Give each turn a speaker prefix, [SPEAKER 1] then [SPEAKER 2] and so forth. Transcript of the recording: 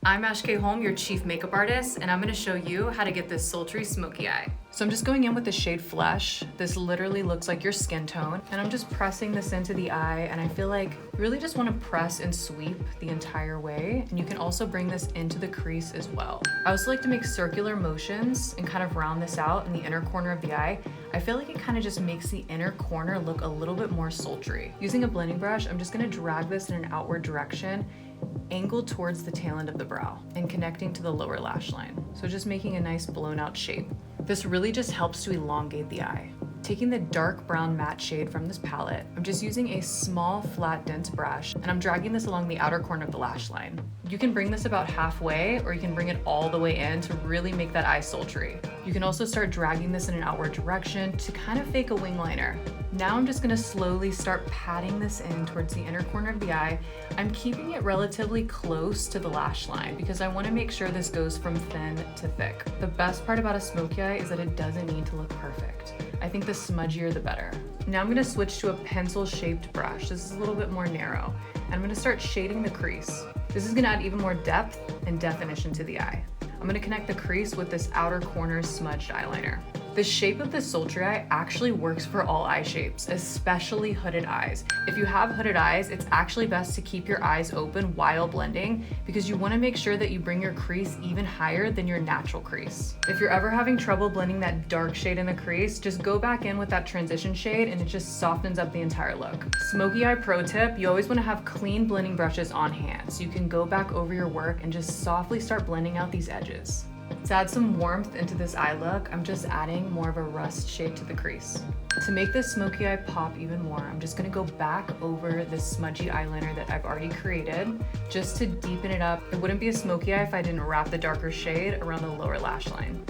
[SPEAKER 1] I'm Ashkay Holm, your chief makeup artist, and I'm gonna show you how to get this sultry smoky eye. So I'm just going in with the shade Flesh. This literally looks like your skin tone, and I'm just pressing this into the eye, and I feel like you really just wanna press and sweep the entire way, and you can also bring this into the crease as well. I also like to make circular motions and kind of round this out in the inner corner of the eye. I feel like it kind of just makes the inner corner look a little bit more sultry. Using a blending brush, I'm just gonna drag this in an outward direction, angled towards the tail end of the brow and connecting to the lower lash line. So just making a nice blown out shape. This really just helps to elongate the eye. Taking the dark brown matte shade from this palette, I'm just using a small flat dense brush and I'm dragging this along the outer corner of the lash line. You can bring this about halfway or you can bring it all the way in to really make that eye sultry. You can also start dragging this in an outward direction to kind of fake a wing liner. Now I'm just gonna slowly start patting this in towards the inner corner of the eye. I'm keeping it relatively close to the lash line because I wanna make sure this goes from thin to thick. The best part about a smoky eye is that it doesn't need to look perfect. I think the smudgier the better. Now I'm gonna switch to a pencil shaped brush. This is a little bit more narrow. And I'm gonna start shading the crease. This is gonna add even more depth and definition to the eye. I'm gonna connect the crease with this outer corner smudged eyeliner. The shape of the sultry eye actually works for all eye shapes, especially hooded eyes. If you have hooded eyes, it's actually best to keep your eyes open while blending because you wanna make sure that you bring your crease even higher than your natural crease. If you're ever having trouble blending that dark shade in the crease, just go back in with that transition shade and it just softens up the entire look. Smoky eye pro tip, you always wanna have clean blending brushes on hand so you can go back over your work and just softly start blending out these edges. To add some warmth into this eye look, I'm just adding more of a rust shade to the crease. To make this smoky eye pop even more, I'm just gonna go back over this smudgy eyeliner that I've already created just to deepen it up. It wouldn't be a smoky eye if I didn't wrap the darker shade around the lower lash line.